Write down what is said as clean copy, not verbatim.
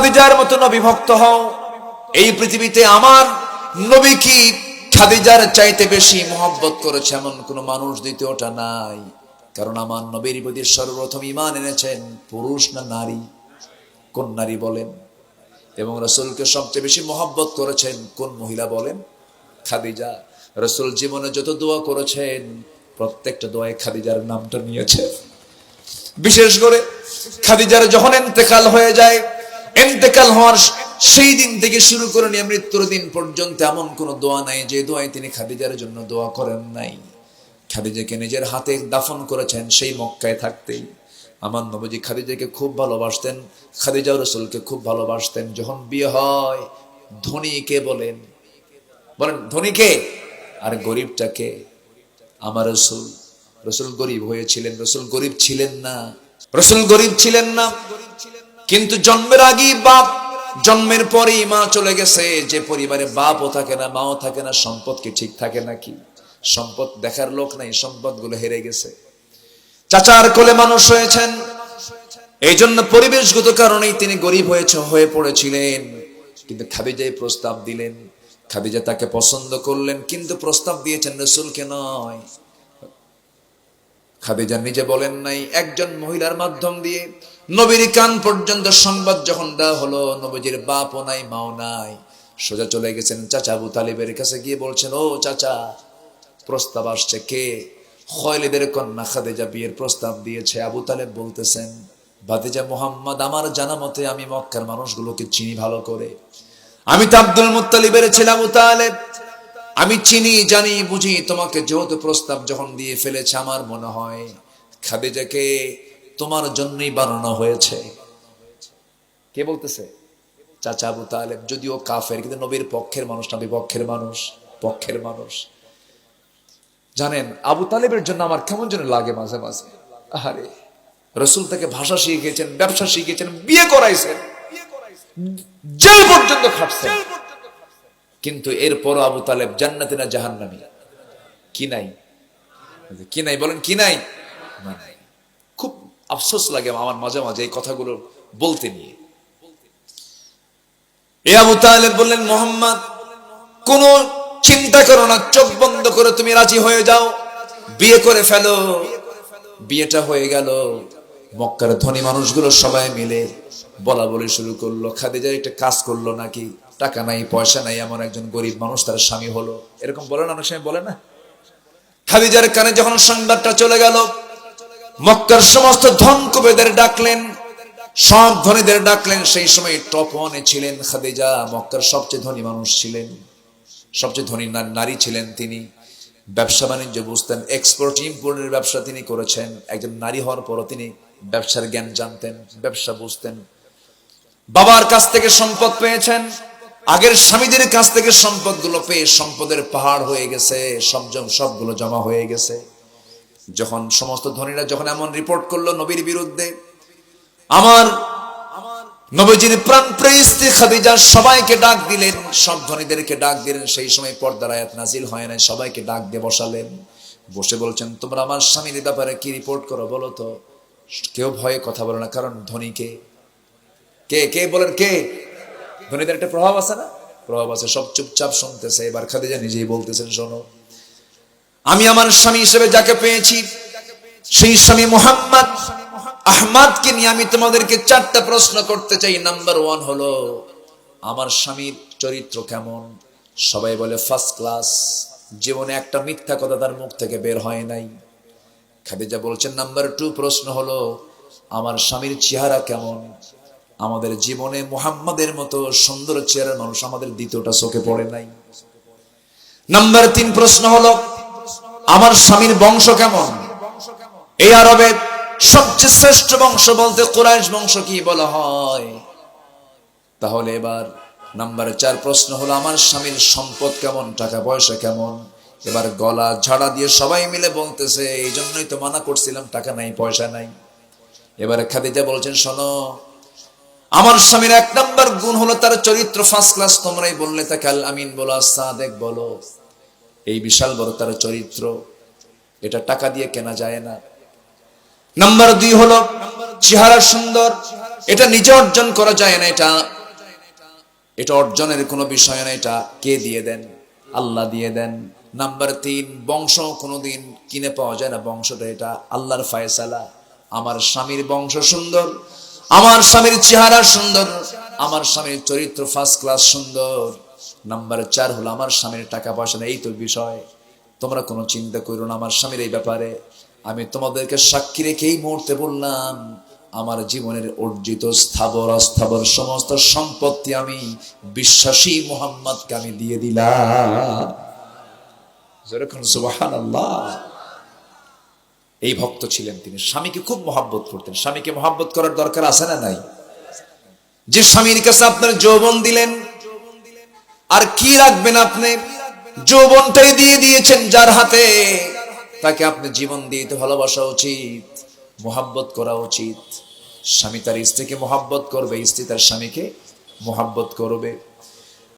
খাদিজার মতো নবী ভক্ত হও। এই পৃথিবীতে আমার নবী কি খাদিজার চাইতে বেশি মহব্বত করেছে এমন কোন মানুষ দ্বিতীয়টা নাই। কারণ আমার নবীর প্রতি সর্বপ্রথম ঈমান এনেছেন পুরুষ না নারী? কোন নারী বলেন? এবং রাসূলকে সবচেয়ে বেশি মহব্বত করেছেন কোন মহিলা বলেন? খাদিজা। রাসূল জীবনে যত দোয়া করেছেন প্রত্যেকটা দোয়ায় খাদিজার নামটা নিয়েছেন। বিশেষ করে খাদিজার যখন ইন্তেকাল হয়ে যায়, ইন্তেকাল হওয়ার সেই দিন থেকে শুরু করে নিয়ে মৃত্যুর দিন পর্যন্ত এমন কোন দোয়া নাই যে দোয়ায় তিনি খাদিজার জন্য দোয়া করেন নাই। খাদিজাকে নিজের হাতে দাফন করেছেন সেই মক্কায় থাকতেই। আমার নবীজি খাদিজাকে খুব ভালোবাসতেন, খাদিজাও রাসূলকে খুব ভালোবাসতেন। যখন বিয়ে হয়, ধনীকে বলেন, বলেন ধনীকে আর গরিবটাকে? আমার রাসূল, রাসূল গরিব হয়েছিলেন, রাসূল গরিব ছিলেন না, রাসূল গরিব ছিলেন না। কিন্তু জন্মের আগেই বাপ, জন্মের পরেই মা চলে গেছে। যে পরিবারে বাপও থাকে না, মাও থাকে না, সম্পদ কি ঠিক থাকে নাকি? সম্পদ দেখার লোক নাই, সম্পদ গুলো হেরে গেছে। চাচার কোলে মানুষ হয়েছেন, এই জন্য পরিবেশগত কারণেই তিনি গরিব হয়ে পড়েছিলেন। কিন্তু খাদিজা প্রস্তাব দিলেন, খাদিজা তাকে পছন্দ করলেন, কিন্তু প্রস্তাব দিয়েছেন রাসূলকে নয়। খাদিজা নিজে বলেন নাই, একজন মহিলার মাধ্যম দিয়ে নবীর কান পর্যন্ত সংবাদ যখন দেওয়া হলো, নবীজির বাপও নাই, মাও নাই, সোজা চলে গেছেন চাচা আবু তালিবের কাছে, গিয়ে বলছেন, ও চাচা, প্রস্তাব আসছে। কে? খালিদের কন্যা খাদিজা বিয়ের প্রস্তাব দিয়েছে। আবু তালেব বলতেছেন, ভাতিজা মুহাম্মদ, আমার জানা মতে আমি মক্কার মানুষগুলোকে চিনি ভালো করে। আমি তো আব্দুল মুত্তালিবের ছেলে আবু তালেব, আমি চিনি, জানি, বুঝি। তোমাকে যেহেতু প্রস্তাব যখন দিয়ে ফেলেছে, আমার মনে হয় খাদিজাকে তোমার জন্যই বানানো হয়েছে। কে বলতেছে? চাচা আবু তালেব। যদিও কাফের, কিন্তু নবীর পক্ষের মানুষ, নবী পক্ষের মানুষ, পক্ষের মানুষ। জানেন, আবু তালেবের জন্য আমার কেমন যেন লাগে মাঝে মাঝে। আরে রাসূল তাকে ভাষা শিখিয়েছেন, ব্যবসা শিখিয়েছেন, বিয়ে করাইছেন, জেল পর্যন্ত খাটছেন, কিন্তু এরপর আবু তালেব জান্নাতে না জাহান্নামী? কি নাই? কি নাই বলেন? কি নাই? খুব আফসোস লাগে আমার মাঝে মাঝে এই কথাগুলো বলতে নিয়ে। এ আবু তালেব বললেন, মুহাম্মদ, কোন চিন্তা করো না, চোখ বন্ধ করে তুমি রাজি হয়ে যাও, বিয়ে করে ফেলো। বিয়েটা হয়ে গেল। মক্কার ধনী মানুষগুলো সবাই মিলে বলা বলি শুরু করলো, খাদিজার একটা কাজ করলো নাকি, টাকা নাই পয়সা নাই এমন একজন গরিব মানুষ তার স্বামী হলো, এরকম বলে না, অনেক সময় বলে না। খাদিজার কানে যখন সংবাদটা চলে গেল, মক্কার সমস্ত ধনকুবেরদের ডাকলেন, সব ধনীদের ডাকলেন। সেই সময় টপ ওয়ানে ছিলেন খাদিজা, মক্কার সবচেয়ে ধনী মানুষ ছিলেন, সবচেয়ে ধনী নারী ছিলেন তিনি। ব্যবসা বাণিজ্য বুঝতেন, এক্সপোর্ট ইম্পোর্টের ব্যবসা তিনি করেছেন। একজন নারী হওয়ার পরও তিনি ব্যবসার জ্ঞান জানতেন, ব্যবসা বুঝতেন। বাবার কাছ থেকে সম্পদ পেয়েছেন, আগের স্বামীদের কাছ থেকে সম্পদগুলো পেয়ে সম্পদের পাহাড় হয়ে গেছে, সবগুলো জমা হয়ে গেছে। যখন সমস্ত ধনীরা যখন এমন রিপোর্ট করলো নবীর বিরুদ্ধে, আমার নবীজির প্রাণপ্রিয় স্ত্রী খাদিজা সবাইকে ডাক দিলেন, সব ধনীদেরকে ডাক দিলেন। সেই সময় পর্দার আয়াত নাজিল হয় নাই, সবাইকে ডাক দিয়ে বসালেন। বসে বলছেন, তোমরা আমার স্বামীর ব্যাপারে কি রিপোর্ট করো বলো তো? কেউ ভয়ে কথা বলে না, কারণ ধনীকে কে কে বলেন, কে? ধনীদের একটা প্রভাব আছে না? প্রভাব আছে, সব চুপচাপ শুনতেছে। এবার খাদিজা নিজেই বলতেছেন, শোনো, আমি আমার স্বামী হিসেবে যাকে পেয়েছি সেই স্বামী মুহাম্মদ আহমদকে নিয়ে আমি তোমাদেরকে 4টা প্রশ্ন করতে চাই। নাম্বার 1 হলো, আমার স্বামীর চরিত্র কেমন? সবাই বলে ফার্স্ট ক্লাস, জীবনে একটা মিথ্যা কথা তার মুখ থেকে বের হয় নাই। খাদিজা বলছেন, নাম্বার 2 প্রশ্ন হলো, আমার স্বামীর চেহারা কেমন? আমাদের জীবনে মুহাম্মাদের মতো সুন্দর চেহারার মানুষ আমাদের দ্বিতীয়টা চোখে পড়ে নাই। নাম্বার 3 প্রশ্ন হলো, আমার স্বামীর বংশ কেমন? এই আরবে সবচেয়ে শ্রেষ্ঠ বংশ বলতে কুরাইশ বংশ কি বলা হয়? তাহলে এবার নাম্বার 4 প্রশ্ন হলো, আমার স্বামীর সম্পদ কেমন, টাকা পয়সা কেমন? এবার গলা ঝাড়া দিয়ে সবাই মিলে বলতেছে, এই জন্যই তো মানা করছিলাম, টাকা নাই পয়সা নাই। এবারে খাদিজা বলছেন, শোনো, আমার স্বামীর 1 নাম্বার গুণ হলো তার চরিত্র ফার্স্ট ক্লাস। তোমরাই বললে তাকে আল আমিন বলো, সাদেক বলো। এই বিশাল বড় তার চরিত্র, এটা টাকা দিয়ে কেনা যায় না। নাম্বার 2 হলো চেহারা সুন্দর। এটা নিজে অর্জন করা যায় না, এটা অর্জনের কোনো বিষয় না, এটা কে দিয়ে দেন? আল্লাহ দিয়ে দেন। নাম্বার 3, বংশ কোনোদিন কিনে পাওয়া যায় না, বংশটা এটা আল্লাহর ফয়সালা। আমার স্বামীর বংশ সুন্দর, আমার স্বামীর চেহারা সুন্দর, আমার স্বামীর চরিত্র ফার্স্ট ক্লাস সুন্দর। নাম্বার 4 হলো আমার স্বামীর টাকা পয়সা নেই, এই তো বিষয়। তোমরা কোনো চিন্তা করো না আমার স্বামীর এই ব্যাপারে। আমি তোমাদেরকে সাক্ষী রেখে এই মুহূর্তে বললাম, আমার জীবনের অর্জিত স্থাবর অস্থাবর সমস্ত সম্পত্তি আমি বিশ্বাসী মুহাম্মদকে আমি দিয়ে দিলাম। সুবহানাল্লাহ। এই ভক্ত ছিলেন তিনি, স্বামীকে খুব মহব্বত করতেন। স্বামীকে মহব্বত করার দরকার আছে না নাই? যে স্বামীর কাছে আপনার যৌবন দিলেন, আর কি রাখবেন? আপনি যৌবনটাই দিয়ে দিয়েছেন যার হাতে, তাকে আপনি জীবন দিয়ে ভালোবাসা উচিত, মহব্বত করা উচিত। স্বামী তার স্ত্রীকে মহব্বত করবে, স্ত্রী তার স্বামীকে মহব্বত করবে।